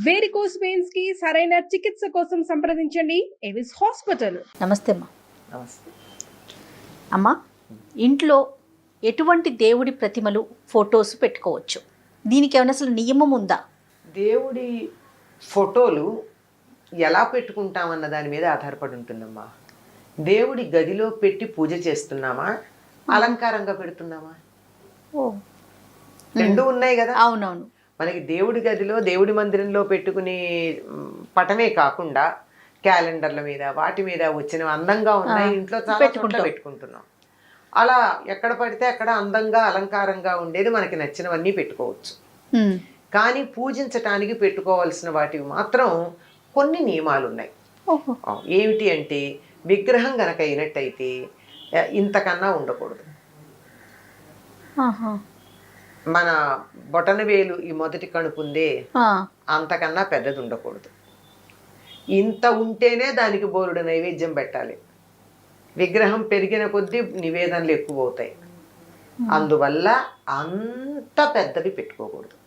Varicose veins కి సరైన చికిత్స కోసం సంప్రదించండి ఎవిస్ హాస్పిటల్. నమస్తే అమ్మా. నమస్తే అమ్మా, ఇంట్లో ఎటువంటి దేవుడి ప్రతిమలు ఫొటోస్ పెట్టుకోవచ్చు? దీనికి ఏమైనా అసలు నియమం ఉందా? దేవుడి ఫోటోలు ఎలా పెట్టుకుంటామన్న దాని మీద ఆధారపడి ఉంటుందమ్మా. దేవుడి గదిలో పెట్టి పూజ చేస్తున్నామా, అలంకారంగా పెడుతున్నామా? రెండు ఉన్నాయి కదా. అవునవును. మనకి దేవుడి గదిలో దేవుడి మందిరంలో పెట్టుకునే పటమే కాకుండా క్యాలెండర్ల మీద వాటి మీద వచ్చిన అందంగా ఉన్నాయి ఇంట్లో చాలా చోట్ల పెట్టుకుంటున్నాం. అలా ఎక్కడ పడితే అక్కడ అందంగా అలంకారంగా ఉండేది మనకి నచ్చినవన్నీ పెట్టుకోవచ్చు. కానీ పూజించటానికి పెట్టుకోవాల్సిన వాటివి మాత్రం కొన్ని నియమాలు ఉన్నాయి. ఏమిటి అంటే, విగ్రహం గనక అయినట్టయితే ఇంతకన్నా ఉండకూడదు. మన బొటన వేలు ఈ మొదటి కణుపు ఉందే, అంతకన్నా పెద్దది ఉండకూడదు. ఇంత ఉంటేనే దానికి బోరుడు నైవేద్యం పెట్టాలి. విగ్రహం పెరిగిన కొద్దీ నివేదనలు ఎక్కువ అవుతాయి. అందువల్ల అంత పెద్దవి పెట్టుకోకూడదు.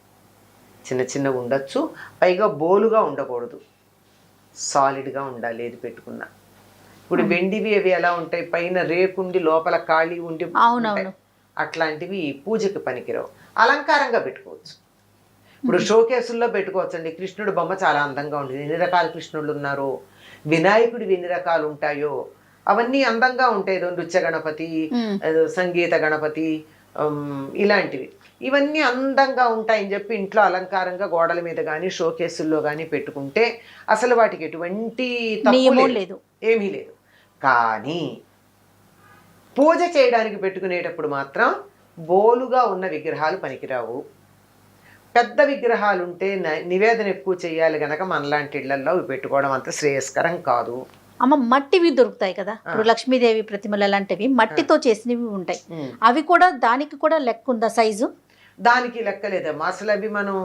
చిన్న చిన్న ఉండొచ్చు, పైగా బోలుగా ఉండకూడదు, సాలిడ్గా ఉండాలి ఏది పెట్టుకున్నా. ఇప్పుడు వెండివి అవి ఎలా ఉంటాయి, పైన రేకుండి లోపల ఖాళీ ఉండి అట్లాంటివి పూజకి పనికిరావు. అలంకారంగా పెట్టుకోవచ్చు. ఇప్పుడు షోకేసుల్లో పెట్టుకోవచ్చండి. కృష్ణుడు బొమ్మ చాలా అందంగా ఉంటుంది. ఎన్ని రకాల కృష్ణుడు ఉన్నారో, వినాయకుడివి ఎన్ని రకాలు ఉంటాయో అవన్నీ అందంగా ఉంటాయి. నృత్య గణపతి, సంగీత గణపతి, ఇలాంటివి ఇవన్నీ అందంగా ఉంటాయని చెప్పి ఇంట్లో అలంకారంగా గోడల మీద కానీ షోకేసుల్లో కానీ పెట్టుకుంటే అసలు వాటికి ఎటువంటి తప్పు లేదు, ఏమీ లేదు. కానీ పూజ చేయడానికి పెట్టుకునేటప్పుడు మాత్రం బోలుగా ఉన్న విగ్రహాలు పనికిరావు. పెద్ద విగ్రహాలు ఉంటే నివేదన ఎక్కువ చేయాలి గనక మనలాంటి ఇళ్లలో పెట్టుకోవడం అంత శ్రేయస్కరం కాదు. అమ్మ, మట్టివి దొరుకుతాయి కదా, ఇప్పుడు లక్ష్మీదేవి ప్రతిమలు అలాంటివి మట్టితో చేసినవి ఉంటాయి. అవి కూడా దానికి కూడా లెక్క ఉందా సైజు? దానికి లెక్కలేదమ్మా. అసలు అవి మనం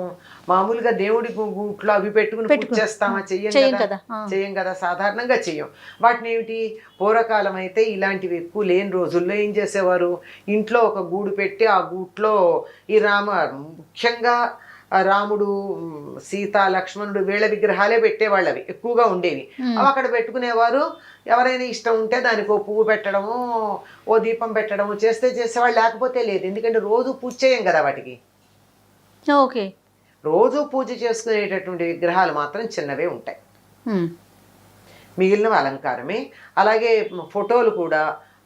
మామూలుగా దేవుడి గూట్లో అవి పెట్టుకుని పూజ చేస్తామా? చెయ్యం కదా, సాధారణంగా చెయ్యం. వాటిని ఏమిటి, పూర్వకాలం అయితే ఇలాంటివి ఎక్కువ లేని రోజుల్లో ఏం చేసేవారు, ఇంట్లో ఒక గూడు పెట్టి ఆ గూట్లో ఈ ముఖ్యంగా రాముడు, సీత, లక్ష్మణుడు వీళ్ళ విగ్రహాలే పెట్టేవాళ్ళు. అవి ఎక్కువగా ఉండేవి. అవి అక్కడ పెట్టుకునేవారు. ఎవరైనా ఇష్టం ఉంటే దానికి ఓ పువ్వు పెట్టడము, ఓ దీపం పెట్టడము చేసేవాళ్ళు, లేకపోతే లేదు. ఎందుకంటే రోజు పూజ చేయం కదా వాటికి. ఓకే, రోజు పూజ చేసుకునేటటువంటి విగ్రహాలు మాత్రం చిన్నవే ఉంటాయి, మిగిలినవి అలంకారమే. అలాగే ఫోటోలు కూడా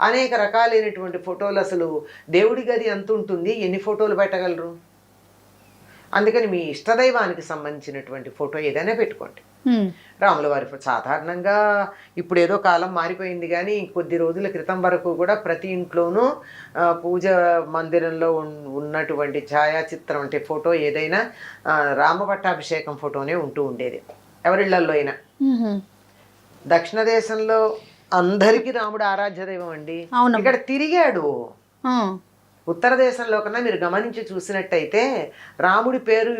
అనేక రకాలైనటువంటి ఫోటోలు. అసలు దేవుడి గది ఎంత ఉంటుంది, ఎన్ని ఫోటోలు పెట్టగలరు? అందుకని మీ ఇష్టదైవానికి సంబంధించినటువంటి ఫోటో ఏదైనా పెట్టుకోండి. రాముల వారి సాధారణంగా ఇప్పుడు ఏదో కాలం మారిపోయింది, కానీ కొద్ది రోజుల క్రితం వరకు కూడా ప్రతి ఇంట్లోనూ పూజ మందిరంలో ఉన్నటువంటి ఛాయాచిత్రం అంటే ఫోటో ఏదైనా రామ పట్టాభిషేకం ఫోటోనే ఉంటూ ఉండేది ఎవరిళ్లలో అయినా. దక్షిణ దేశంలో అందరికీ రాముడు ఆరాధ్య దైవం అండి. ఇక్కడ తిరిగాడు. ఉత్తర దేశంలో కన్నా మీరు గమనించి చూసినట్టయితే రాముడి పేరు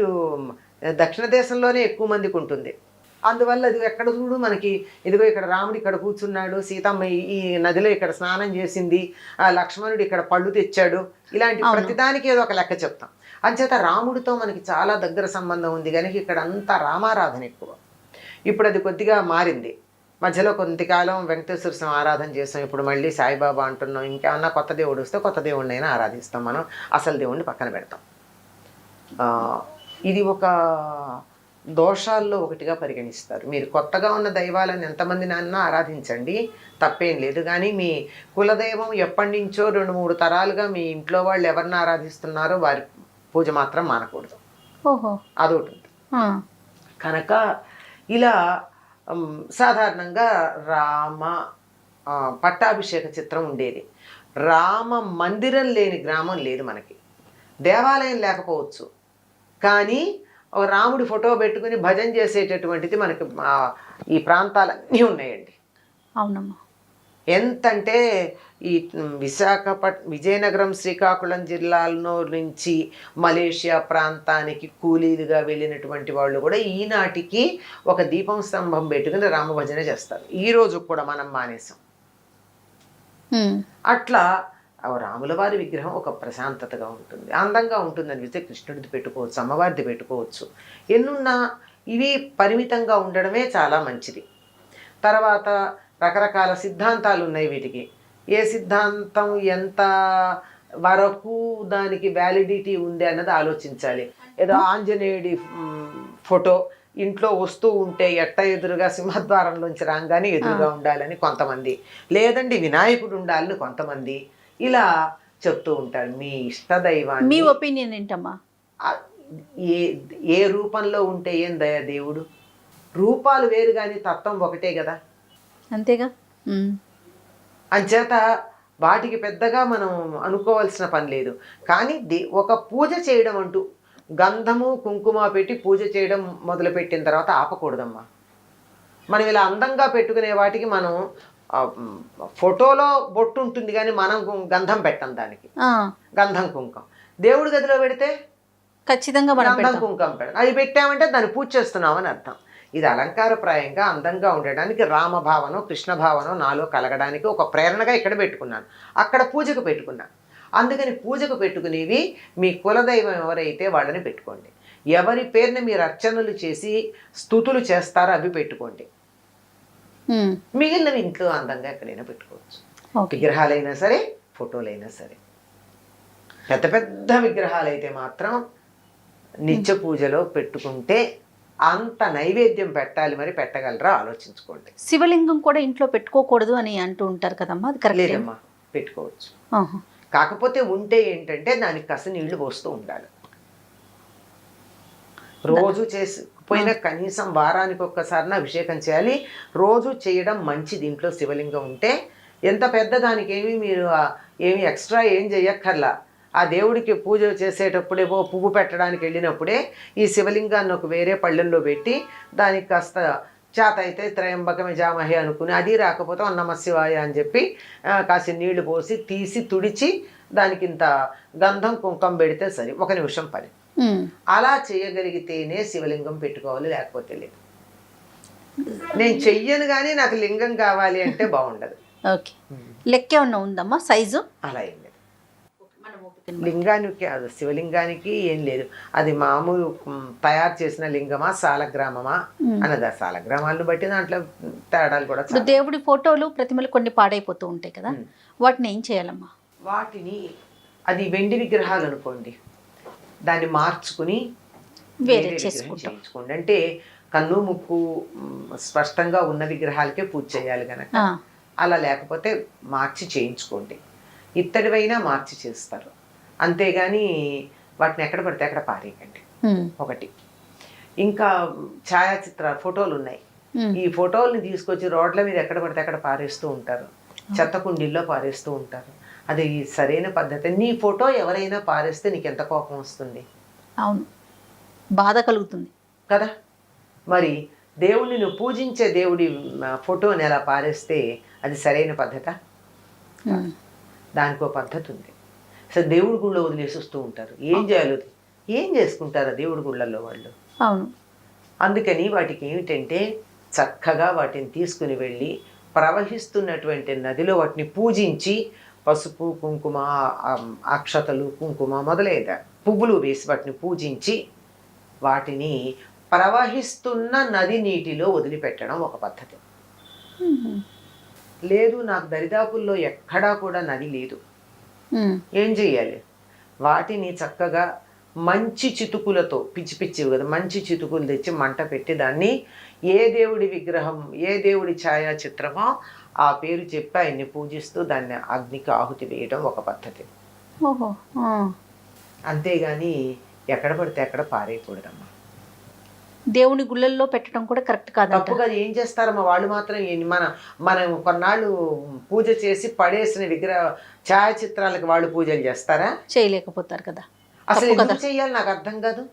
దక్షిణ దేశంలోనే ఎక్కువ మందికి ఉంటుంది. అందువల్ల అది ఎక్కడ చూడు మనకి, ఇదిగో ఇక్కడ రాముడు ఇక్కడ కూర్చున్నాడు, సీతమ్మ ఈ నదిలో ఇక్కడ స్నానం చేసింది, లక్ష్మణుడు ఇక్కడ పళ్ళు తెచ్చాడు, ఇలాంటి ప్రతిదానికి ఏదో ఒక లెక్క చెప్తాం. అంచేత రాముడితో మనకి చాలా దగ్గర సంబంధం ఉంది కనుక ఇక్కడ అంతా రామారాధన ఎక్కువ. ఇప్పుడు అది కొద్దిగా మారింది. మధ్యలో కొంతకాలం వెంకటేశ్వర స్వామి ఆరాధన చేస్తాం, ఇప్పుడు మళ్ళీ సాయిబాబా అంటున్నాం. ఇంకేమన్నా కొత్త దేవుడు వస్తే కొత్త దేవుడిని అయినా ఆరాధిస్తాం. మనం అసలు దేవుడిని పక్కన పెడతాం. ఇది ఒక దోషాల్లో ఒకటిగా పరిగణిస్తారు. మీరు కొత్తగా ఉన్న దైవాలను ఎంతమంది నాన్న ఆరాధించండి, తప్పేం లేదు. కానీ మీ కులదైవం ఎప్పటి నుంచో 2-3 తరాలుగా మీ ఇంట్లో వాళ్ళు ఎవరిని ఆరాధిస్తున్నారో వారి పూజ మాత్రం మానకూడదు. అదొకటి ఉంది కనుక ఇలా సాధారణంగా రామ పట్టాభిషేక చిత్రం ఉండేది. రామ మందిరం లేని గ్రామం లేదు మనకి. దేవాలయం లేకపోవచ్చు, కానీ రాముడి ఫోటో పెట్టుకుని భజన చేసేటటువంటిది మనకి ఈ ప్రాంతాలన్నీ ఉన్నాయండి. అవునమ్మా. ఎంతంటే ఈ విజయనగరం, శ్రీకాకుళం జిల్లాలో నుంచి మలేషియా ప్రాంతానికి కూలీలుగా వెళ్ళినటువంటి వాళ్ళు కూడా ఈనాటికి ఒక దీపం స్తంభం పెట్టుకుని రామభజన చేస్తారు. ఈ రోజు కూడా మనం మానేసాం. అట్లా రాముల వారి విగ్రహం ఒక ప్రశాంతతగా ఉంటుంది, అందంగా ఉంటుంది. అనిపిస్తే కృష్ణుడిది పెట్టుకోవచ్చు, అమ్మవారిది పెట్టుకోవచ్చు. ఎన్నున్నా ఇవి పరిమితంగా ఉండడమే చాలా మంచిది. తర్వాత రకరకాల సిద్ధాంతాలు ఉన్నాయి వీటికి. ఏ సిద్ధాంతం ఎంత వరకు దానికి వ్యాలిడిటీ ఉంది అన్నది ఆలోచించాలి. ఏదో ఆంజనేయుడి ఫోటో ఇంట్లో వస్తూ ఉంటే ఎట్ట ఎదురుగా సింహద్వారంలోంచి రాగానే ఎదురుగా ఉండాలని కొంతమంది, లేదండి వినాయకుడు ఉండాలని కొంతమంది ఇలా చెప్తూ ఉంటారు. మీ ఇష్టదైవాన్ని, మీ ఒపీనియన్ ఏంటమ్మా? ఏ ఏ రూపంలో ఉంటే ఏం దయ దేవుడు? రూపాలు వేరు కానీ తత్వం ఒకటే కదా. అంతేగా. అంచేత వాటికి పెద్దగా మనం అనుకోవాల్సిన పని లేదు. కానీ ఒక పూజ చేయడం అంటూ గంధము కుంకుమ పెట్టి పూజ చేయడం మొదలుపెట్టిన తర్వాత ఆపకూడదమ్మా. మనం ఇలా అందంగా పెట్టుకునే వాటికి మనం ఫోటోలో బొట్టు ఉంటుంది కానీ మనం గంధం పెట్టం దానికి. గంధం కుంకం దేవుడి గదిలో పెడితే ఖచ్చితంగా గంధం కుంకం పెడతాం. అది పెట్టామంటే దాన్ని పూజ చేస్తున్నామని అర్థం. ఇది అలంకారప్రాయంగా అందంగా ఉండడానికి రామభావనం కృష్ణ భావనం నాలో కలగడానికి ఒక ప్రేరణగా ఇక్కడ పెట్టుకున్నాను, అక్కడ పూజకు పెట్టుకున్నాను. అందుకని పూజకు పెట్టుకునేవి మీ కులదైవం ఎవరైతే వాళ్ళని పెట్టుకోండి. ఎవరి పేరుని మీరు అర్చనలు చేసి స్తుతులు చేస్తారో అవి పెట్టుకోండి. మిగిలినవి ఇంట్లో అందంగా ఎక్కడైనా పెట్టుకోవచ్చు. విగ్రహాలైనా సరే ఫోటోలైనా సరే. పెద్ద పెద్ద విగ్రహాలు అయితే మాత్రం నిత్య పూజలో పెట్టుకుంటే అంత నైవేద్యం పెట్టాలి, మరి పెట్టగలరా ఆలోచించుకోండి. శివలింగం కూడా ఇంట్లో పెట్టుకోకూడదు అని అంటూ ఉంటారు కదమ్మా, అది కరెక్ట్? లేదమ్మా, పెట్టుకోవచ్చు. కాకపోతే ఉంటే ఏంటంటే దానికి కాస్త నీళ్లు పోస్తూ ఉండాలి. రోజు పోయిన కనీసం వారానికి ఒక్కసారి అభిషేకం చేయాలి. రోజు చేయడం మంచిది. ఇంట్లో శివలింగం ఉంటే ఎంత పెద్ద దానికి మీరు ఏమి ఎక్స్ట్రా ఏం చేయక్కర్లా. ఆ దేవుడికి పూజ చేసేటప్పుడే పువ్వు పెట్టడానికి వెళ్ళినప్పుడే ఈ శివలింగాన్ని ఒక వేరే పళ్ళెల్లో పెట్టి దానికి కాస్త చేత అయితే త్రయంబకమే జామహే అనుకుని, అది రాకపోతే నమ శివాయ అని చెప్పి కాసి నీళ్లు పోసి తీసి తుడిచి దానికి ఇంత గంధం కుంకం పెడితే సరే, 1 నిమిషం పని. అలా చేయగలిగితేనే శివలింగం పెట్టుకోవాలి, లేకపోతే లేదు. నేను చెయ్యను కానీ నాకు లింగం కావాలి అంటే బాగుండదు. ఓకే, లెక్క ఏమన్నా ఉందమ్మా సైజు? అలా ఏం లేదు. లింగానికి శివలింగానికి ఏం లేదు. అది మామూలు తయారు చేసిన లింగమా సాలగ్రామమా అన్నది. ఆ సాలగ్రామాలను బట్టి దాంట్లో తేడాలు కూడా. దేవుడి ఫోటోలు ప్రతిమలు కొన్ని పాడైపోతూ ఉంటాయి కదా, వాటిని ఏం చేయాలమ్మా? వాటిని అది వెండి విగ్రహాలు అనుకోండి, దాన్ని మార్చుకుని వేరే చేయించుకోండి. అంటే కన్ను ముక్కు స్పష్టంగా ఉన్న విగ్రహాలకే పూజ చేయాలి కనుక అలా, లేకపోతే మార్చి చేయించుకోండి. ఇత్తడివైనా మార్చి చేస్తారు, అంతేగాని వాటిని ఎక్కడ పడితే అక్కడ పారేయకండి. ఒకటి. ఇంకా ఛాయాచిత్రాలు ఫోటోలు ఉన్నాయి, ఈ ఫోటోల్ని తీసుకొచ్చి రోడ్ల మీద ఎక్కడ పడితే అక్కడ పారేస్తూ ఉంటారు, చెత్త కుండీల్లో పారేస్తూ ఉంటారు. అది సరైన పద్ధతి. నీ ఫోటో ఎవరైనా పారేస్తే నీకు ఎంత కోపం వస్తుంది? అవును, బాధ కలుగుతుంది కదా. మరి దేవుడిని నువ్వు పూజించే దేవుడి ఫోటోని ఎలా పారేస్తే అది సరైన పద్ధత? దానికో పద్ధతి ఉంది. అసలు దేవుడి గుళ్ళో వదిలేసి వస్తూ ఉంటారు. ఏం చేయాలి, ఏం చేసుకుంటారు దేవుడి గుళ్ళల్లో వాళ్ళు? అవును. అందుకని వాటికి ఏమిటంటే చక్కగా వాటిని తీసుకుని వెళ్ళి ప్రవహిస్తున్నటువంటి నదిలో వాటిని పూజించి పసుపు కుంకుమ అక్షతలు కుంకుమ మొదలైన పువ్వులు వేసి వాటిని పూజించి వాటిని ప్రవహిస్తున్న నది నీటిలో వదిలిపెట్టడం ఒక పద్ధతి. లేదు నాకు దరిదాపుల్లో ఎక్కడా కూడా నది లేదు, ఏం చెయ్యాలి? వాటిని చక్కగా మంచి చితుకులతో, పిచ్చి పిచ్చివి కదా, మంచి చితుకులు తెచ్చి మంట పెట్టి దాన్ని ఏ దేవుడి విగ్రహం ఏ దేవుడి ఛాయాచిత్రమో ఆ పేరు చెప్పి ఆయన్ని పూజిస్తూ దాన్ని అగ్నికి ఆహుతి వేయడం ఒక పద్ధతి. అంతేగాని ఎక్కడ పడితే ఎక్కడ పారేయకూడదమ్మా. దేవుని గుళ్ళల్లో పెట్టడం కూడా కరెక్ట్ కాదు. తప్పు కదా. ఏం చేస్తారమ్మా వాళ్ళు మాత్రం. మనం కొన్నాళ్ళు పూజ చేసి పడేసిన విగ్రహ ఛాయాచిత్రాలకు వాళ్ళు పూజలు చేస్తారా? చేయలేకపోతారు కదా. అసలు ఎందుకు చెయ్యాలి నాకు అర్థం కాదు.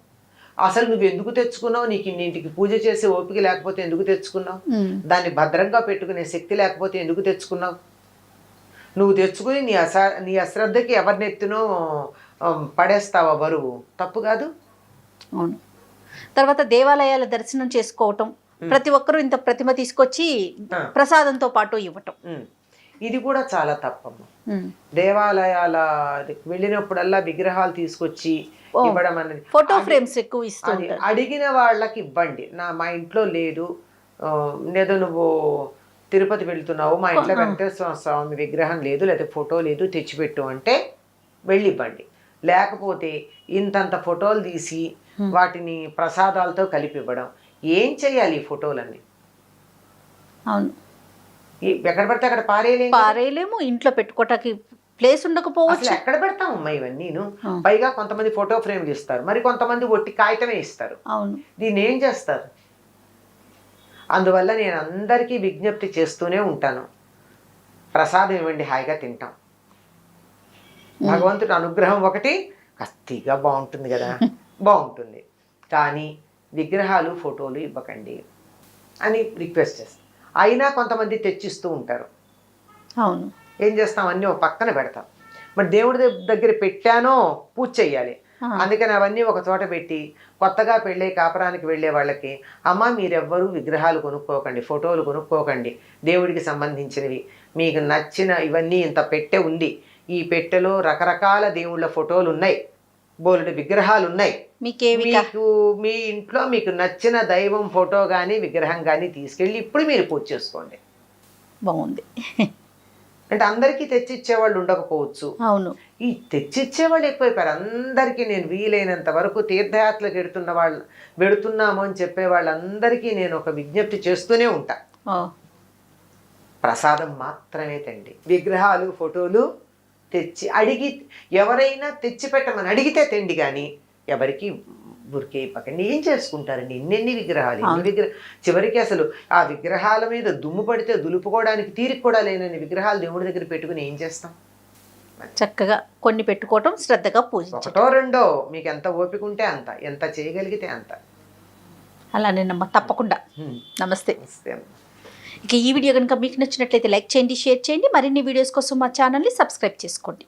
అసలు నువ్వు ఎందుకు తెచ్చుకున్నావు? నీకు ఇన్నింటికి పూజ చేసే ఓపిక లేకపోతే ఎందుకు తెచ్చుకున్నావు? దాన్ని భద్రంగా పెట్టుకునే శక్తి లేకపోతే ఎందుకు తెచ్చుకున్నావు? నువ్వు తెచ్చుకుని నీ అశ్రద్ధకి ఎవరినెత్తునో పడేస్తావా బరువు? తప్పు కాదు. అవును. తర్వాత దేవాలయాల దర్శనం చేసుకోవటం, ప్రతి ఒక్కరూ ఇంత ప్రతిమ తీసుకొచ్చి ప్రసాదంతో పాటు ఇవ్వటం, ఇది కూడా చాలా తప్పమ్మ. ఉమ్. దేవాలయాల వెళ్ళినప్పుడల్లా విగ్రహాలు తీసుకొచ్చి ఓ, ఇవ్వడం అనేది ఫోటో ఫ్రేమ్స్ ఎక్కువ ఇస్తూ అది ఉంటారు. అడిగిన వాళ్ళకి ఇవ్వండి. మా ఇంట్లో లేదు, ఏదో నువ్వు తిరుపతి వెళ్తున్నావు, మా ఇంట్లో వెంకటేశ్వర స్వామి విగ్రహం లేదు లేదా ఫోటో లేదు, తెచ్చిపెట్టు అంటే వెళ్ళి ఇవ్వండి. లేకపోతే ఇంతంత ఫోటోలు తీసి వాటిని ప్రసాదాలతో కలిపి ఇవ్వడం. ఏం చేయాలి ఈ ఫోటోలన్నీ? అవును, ఎక్కడ పడితే అక్కడ పారేయలేము, ఇంట్లో పెట్టుకోవటానికి ప్లేస్ ఉండకపోవచ్చు. అసలు ఎక్కడ పెడతాం అమ్మా ఇవన్నీను? పైగా కొంతమంది ఫోటో ఫ్రేమ్లు ఇస్తారు, మరి కొంతమంది ఒట్టి కాగితమే ఇస్తారు. అవును, దీన్ని ఏం చేస్తారు? అందువల్ల నేను అందరికీ విజ్ఞప్తి చేస్తూనే ఉంటాను, ప్రసాదం ఇవ్వండి, హాయిగా తింటాం. భగవంతుడి అనుగ్రహం ఒకటి కత్తిగా బాగుంటుంది కదా, బాగుంటుంది. కానీ విగ్రహాలు ఫోటోలు ఇవ్వకండి అని రిక్వెస్ట్ చేస్తాం. అయినా కొంతమంది తెచ్చిస్తూ ఉంటారు. అవును, ఏం చేస్తాం, అన్నీ ఒక పక్కన పెడతాం. మరి దేవుడి దగ్గర పెట్టానో పూజ చెయ్యాలి, అందుకని అవన్నీ ఒక చోట పెట్టి కొత్తగా పెళ్ళే కాపురానికి వెళ్ళే వాళ్ళకి, అమ్మ మీరెవ్వరూ విగ్రహాలు కొనుక్కోకండి, ఫోటోలు కొనుక్కోకండి, దేవుడికి సంబంధించినవి మీకు నచ్చిన ఇవన్నీ ఇంత పెట్టె ఉంది, ఈ పెట్టెలో రకరకాల దేవుళ్ళ ఫోటోలు ఉన్నాయి, బోలెడు విగ్రహాలు ఉన్నాయి, మీకు మీ ఇంట్లో మీకు నచ్చిన దైవం ఫోటో కానీ విగ్రహం కానీ తీసుకెళ్ళి ఇప్పుడు మీరు పూజ చేసుకోండి. బాగుంది. అంటే అందరికీ తెచ్చిచ్చేవాళ్ళు ఉండకపోవచ్చు. అవును, ఈ తెచ్చిచ్చేవాళ్ళు ఎక్కువైపోయారు. అందరికీ నేను వీలైనంత వరకు తీర్థయాత్రలకు వెడుతున్నాము అని చెప్పే వాళ్ళందరికీ నేను ఒక విజ్ఞప్తి చేస్తూనే ఉంటా, ప్రసాదం మాత్రమే తండి. విగ్రహాలు ఫోటోలు తెచ్చి అడిగి ఎవరైనా తెచ్చి పెట్టమని అడిగితే తెండి, కానీ ఎవరికి ఊరికే ఇవ్వకండి. ఏం చేసుకుంటారండి ఎన్ని విగ్రహాలు, చివరికి అసలు ఆ విగ్రహాల మీద దుమ్ము పడితే దులుపుకోవడానికి తీరిక కూడా లేనని విగ్రహాలు దేవుడి దగ్గర పెట్టుకుని ఏం చేస్తాం? చక్కగా కొన్ని పెట్టుకోవటం, శ్రద్ధగా పూజించటం. ఒకటో రెండో మీకు ఎంత ఓపిక ఉంటే అంత, ఎంత చేయగలిగితే అంత. అలానేనమ్మా, తప్పకుండా. నమస్తే. నమస్తే. ఇక ఈ వీడియో కనుక మీకు నచ్చినట్లయితే లైక్ చేయండి, షేర్ చేయండి. మరిన్ని వీడియోస్ కోసం మా ఛానల్ని సబ్స్క్రైబ్ చేసుకోండి.